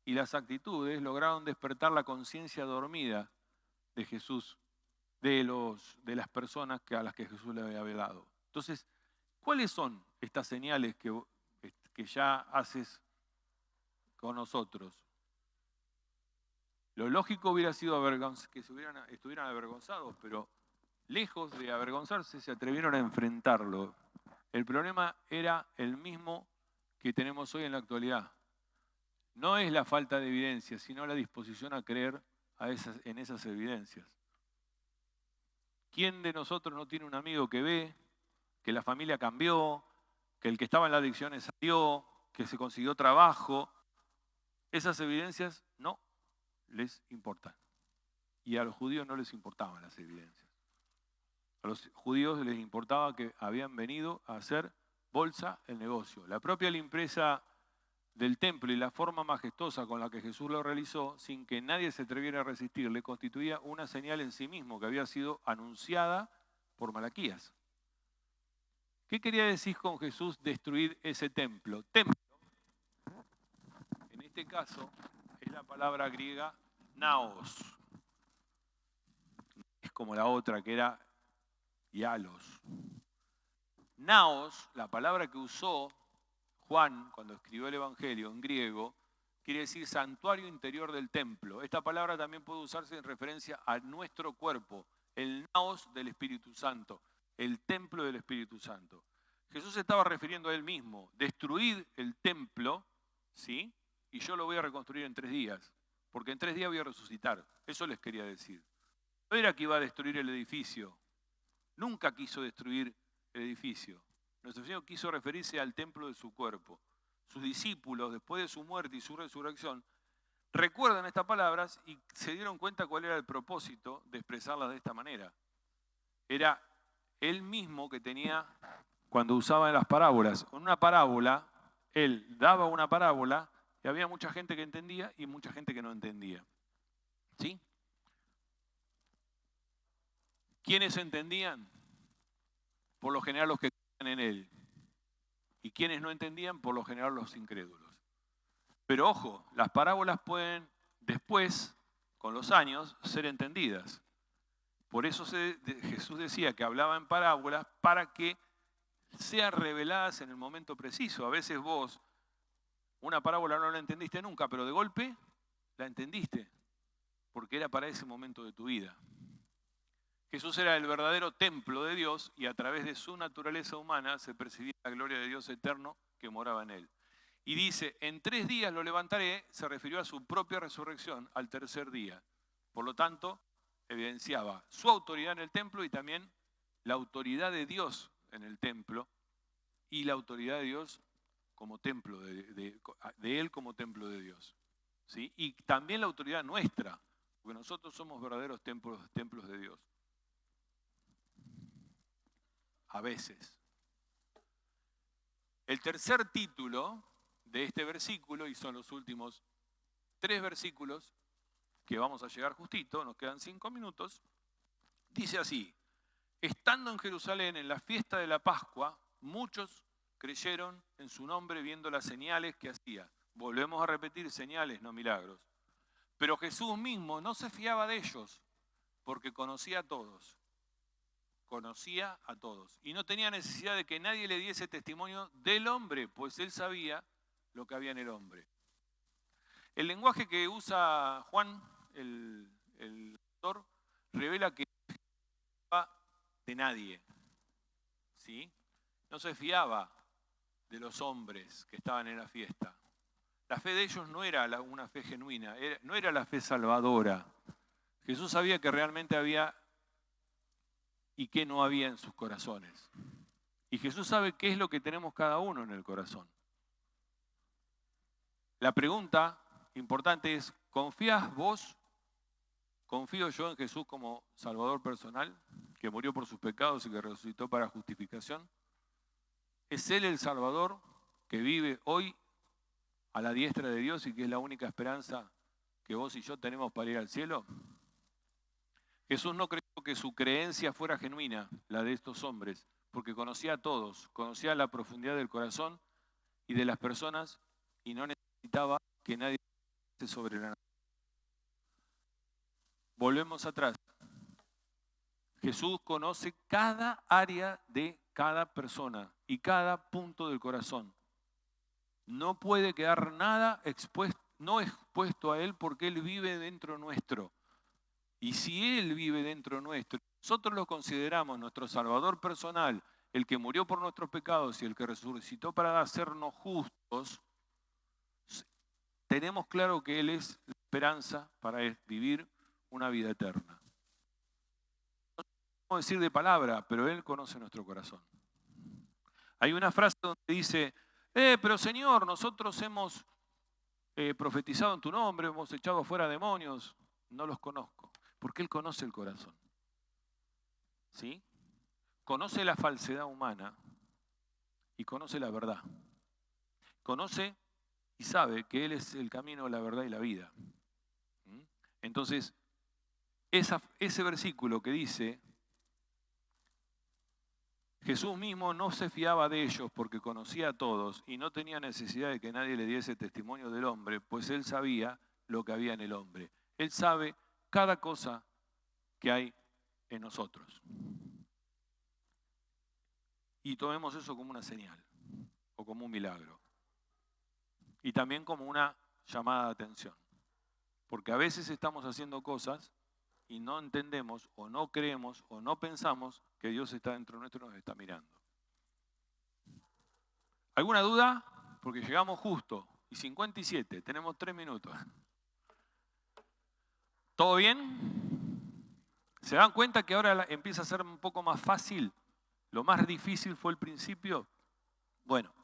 y las actitudes lograron despertar la conciencia dormida de Jesús, de las personas a las que Jesús le había hablado. Entonces, ¿cuáles son estas señales que ya haces con nosotros? Lo lógico hubiera sido que estuvieran avergonzados, pero lejos de avergonzarse, se atrevieron a enfrentarlo. El problema era el mismo que tenemos hoy en la actualidad. No es la falta de evidencia, sino la disposición a creer en esas evidencias. ¿Quién de nosotros no tiene un amigo que ve que la familia cambió, que el que estaba en la adicción salió, que se consiguió trabajo? Esas evidencias no les importan. Y a los judíos no les importaban las evidencias. A los judíos les importaba que habían venido a hacer bolsa el negocio. La propia limpieza del templo y la forma majestuosa con la que Jesús lo realizó, sin que nadie se atreviera a resistirle, constituía una señal en sí mismo que había sido anunciada por Malaquías. ¿Qué quería decir con Jesús destruir ese templo? Templo, en este caso, es la palabra griega naos. Es como la otra que era ialos. Naos, la palabra que usó Juan cuando escribió el Evangelio en griego, quiere decir santuario interior del templo. Esta palabra también puede usarse en referencia a nuestro cuerpo, el naos del Espíritu Santo, el templo del Espíritu Santo. Jesús se estaba refiriendo a él mismo, destruid el templo, ¿sí? Y yo lo voy a reconstruir en 3 días, porque en 3 días voy a resucitar. Eso les quería decir. No era que iba a destruir el edificio, nunca quiso destruir el edificio. Nuestro Señor quiso referirse al templo de su cuerpo. Sus discípulos, después de su muerte y su resurrección, recuerdan estas palabras y se dieron cuenta cuál era el propósito de expresarlas de esta manera. Era él mismo que tenía, cuando usaba las parábolas, en una parábola, él daba una parábola y había mucha gente que entendía y mucha gente que no entendía. ¿Sí? ¿Quiénes entendían? Por lo general los que creían en él. Y quienes no entendían, por lo general los incrédulos. Pero ojo, las parábolas pueden después, con los años, ser entendidas. Por eso Jesús decía que hablaba en parábolas para que sean reveladas en el momento preciso. A veces vos una parábola no la entendiste nunca, pero de golpe la entendiste, porque era para ese momento de tu vida. Jesús era el verdadero templo de Dios y a través de su naturaleza humana se percibía la gloria de Dios eterno que moraba en él. Y dice, en 3 días lo levantaré, se refirió a su propia resurrección al tercer día. Por lo tanto, evidenciaba su autoridad en el templo y también la autoridad de Dios en el templo y la autoridad de Dios como templo, de él como templo de Dios. ¿Sí? Y también la autoridad nuestra, porque nosotros somos verdaderos templos de Dios. A veces. El tercer título de este versículo, y son los últimos 3 versículos, que vamos a llegar justito, nos quedan 5 minutos, dice así, estando en Jerusalén en la fiesta de la Pascua, muchos creyeron en su nombre viendo las señales que hacía. Volvemos a repetir, señales, no milagros. Pero Jesús mismo no se fiaba de ellos, porque conocía a todos. conocía a todos. Y no tenía necesidad de que nadie le diese testimonio del hombre, pues él sabía lo que había en el hombre. El lenguaje que usa Juan, el autor, revela que no se fiaba de nadie, ¿sí? No se fiaba de los hombres que estaban en la fiesta. La fe de ellos no era una fe genuina, no era la fe salvadora. Jesús sabía que realmente había y qué no había en sus corazones. Y Jesús sabe qué es lo que tenemos cada uno en el corazón. La pregunta importante es, ¿confías vos? ¿Confío yo en Jesús como Salvador personal, que murió por sus pecados y que resucitó para justificación? ¿Es Él el Salvador que vive hoy a la diestra de Dios y que es la única esperanza que vos y yo tenemos para ir al cielo? Jesús no creyó que su creencia fuera genuina, la de estos hombres, porque conocía a todos, conocía la profundidad del corazón y de las personas y no necesitaba que nadie esté sobre la. Volvemos atrás. Jesús conoce cada área de cada persona y cada punto del corazón. No puede quedar nada no expuesto a Él porque Él vive dentro nuestro. Y si Él vive dentro nuestro, nosotros lo consideramos nuestro Salvador personal, el que murió por nuestros pecados y el que resucitó para hacernos justos, tenemos claro que Él es la esperanza para vivir una vida eterna. No podemos decir de palabra, pero Él conoce nuestro corazón. Hay una frase donde dice, pero Señor, nosotros hemos profetizado en tu nombre, hemos echado fuera demonios. No los conozco, porque Él conoce el corazón. ¿Sí? Conoce la falsedad humana y conoce la verdad. Conoce y sabe que Él es el camino, la verdad y la vida. Entonces, ese versículo que dice, Jesús mismo no se fiaba de ellos porque conocía a todos y no tenía necesidad de que nadie le diese testimonio del hombre, pues Él sabía lo que había en el hombre. Él sabe cada cosa que hay en nosotros. Y tomemos eso como una señal o como un milagro. Y también como una llamada de atención. Porque a veces estamos haciendo cosas y no entendemos o no creemos o no pensamos que Dios está dentro nuestro y nos está mirando. ¿Alguna duda? Porque llegamos justo. Y 57, tenemos 3 minutos. ¿Todo bien? ¿Se dan cuenta que ahora empieza a ser un poco más fácil? Lo más difícil fue el principio. Bueno,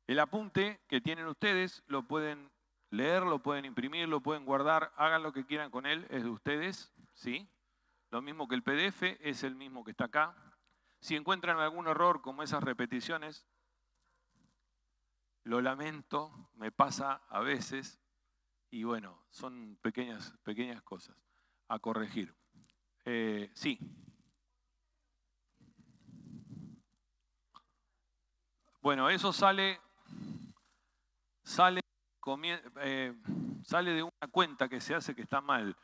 el apunte que tienen ustedes lo pueden leer, lo pueden imprimir, lo pueden guardar, hagan lo que quieran con él, es de ustedes, ¿sí? Lo mismo que el PDF, es el mismo que está acá. Si encuentran algún error como esas repeticiones, lo lamento, me pasa a veces y bueno, son pequeñas cosas a corregir. Sí. Bueno, eso sale de una cuenta que se hace que está mal.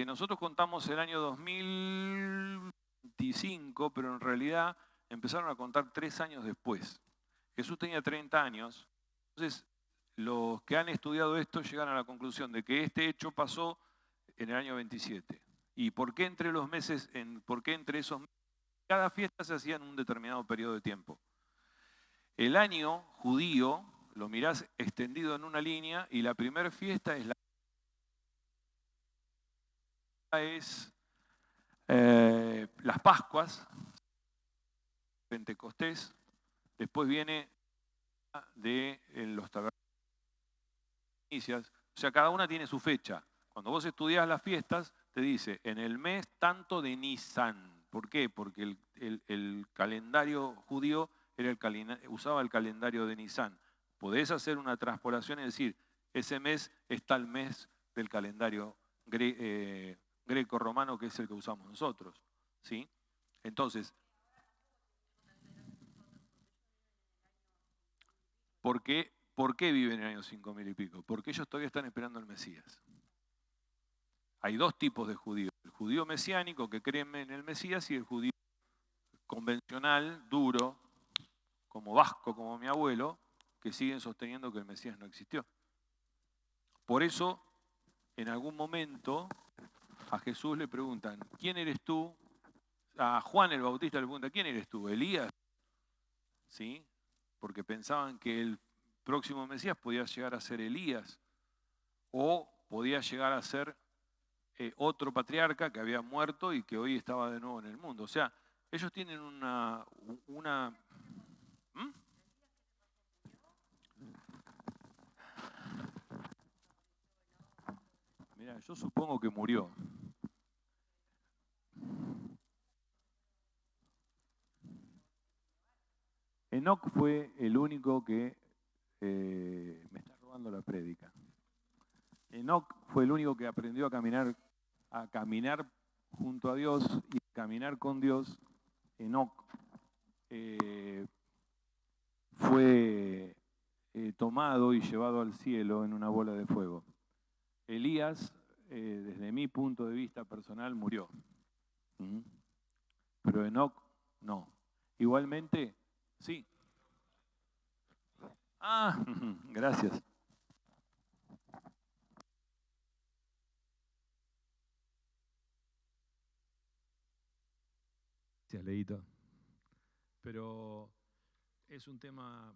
Nosotros contamos el año 2025, pero en realidad empezaron a contar 3 años después. Jesús tenía 30 años, entonces los que han estudiado esto llegan a la conclusión de que este hecho pasó en el año 27. ¿Y por qué entre esos meses, cada fiesta se hacía en un determinado periodo de tiempo? El año judío lo mirás extendido en una línea y la primera fiesta es las Pascuas, Pentecostés, después viene de los tabernáculos. O sea, cada una tiene su fecha. Cuando vos estudiás las fiestas, te dice, en el mes tanto de Nisan. ¿Por qué? Porque el calendario judío usaba el calendario de Nisan. Podés hacer una transpolación y decir, ese mes está el mes del calendario greco-romano, que es el que usamos nosotros. ¿Sí? Entonces, ¿por qué viven en el año 5000 y pico? Porque ellos todavía están esperando al Mesías. Hay dos tipos de judíos. El judío mesiánico que cree en el Mesías y el judío convencional, duro, como vasco, como mi abuelo, que siguen sosteniendo que el Mesías no existió. Por eso, en algún momento, a Jesús le preguntan, ¿quién eres tú? A Juan el Bautista le pregunta, ¿quién eres tú? ¿Elías? ¿Sí? Porque pensaban que el próximo Mesías podía llegar a ser Elías o podía llegar a ser otro patriarca que había muerto y que hoy estaba de nuevo en el mundo. O sea, ellos tienen una ¿Mm? Mira, yo supongo que murió. Enoc fue el único que... me está robando la prédica. Enoc fue el único que aprendió a caminar junto a Dios y a caminar con Dios. Enoc fue tomado y llevado al cielo en una bola de fuego. Elías, desde mi punto de vista personal, murió. Pero Enoc no. Igualmente, sí. Ah, gracias. Gracias, Leito. Pero es un tema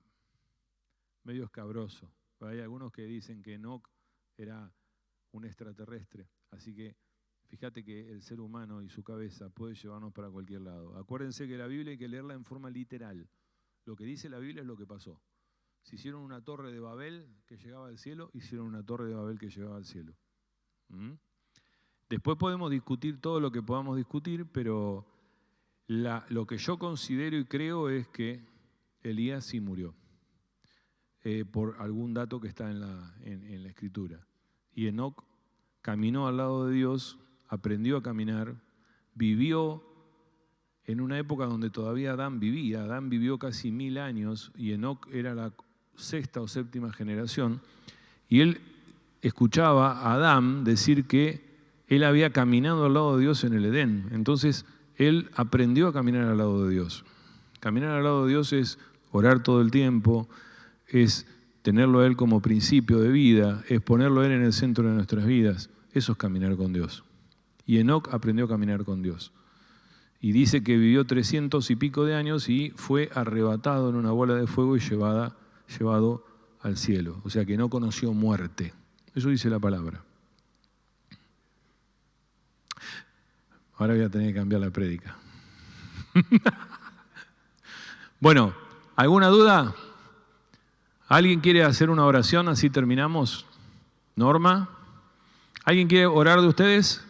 medio escabroso. Hay algunos que dicen que Enoc era un extraterrestre. Así que fíjate que el ser humano y su cabeza puede llevarnos para cualquier lado. Acuérdense que la Biblia hay que leerla en forma literal. Lo que dice la Biblia es lo que pasó. Si hicieron una torre de Babel que llegaba al cielo, hicieron una torre de Babel que llegaba al cielo. Después podemos discutir todo lo que podamos discutir, pero lo que yo considero y creo es que Elías sí murió, por algún dato que está en la Escritura. Y Enoc caminó al lado de Dios, aprendió a caminar, vivió en una época donde todavía Adán vivía. Adán vivió casi 1000 años y Enoc era la 6ª o 7ª generación. Y él escuchaba a Adán decir que él había caminado al lado de Dios en el Edén. Entonces, él aprendió a caminar al lado de Dios. Caminar al lado de Dios es orar todo el tiempo, es tenerlo a Él como principio de vida, es ponerlo a Él en el centro de nuestras vidas. Eso es caminar con Dios. Y Enoc aprendió a caminar con Dios. Y dice que vivió 300 y pico de años y fue arrebatado en una bola de fuego y llevado al cielo. O sea que no conoció muerte. Eso dice la palabra. Ahora voy a tener que cambiar la prédica. Bueno, ¿alguna duda? ¿Alguien quiere hacer una oración? Así terminamos. Norma, ¿alguien quiere orar de ustedes?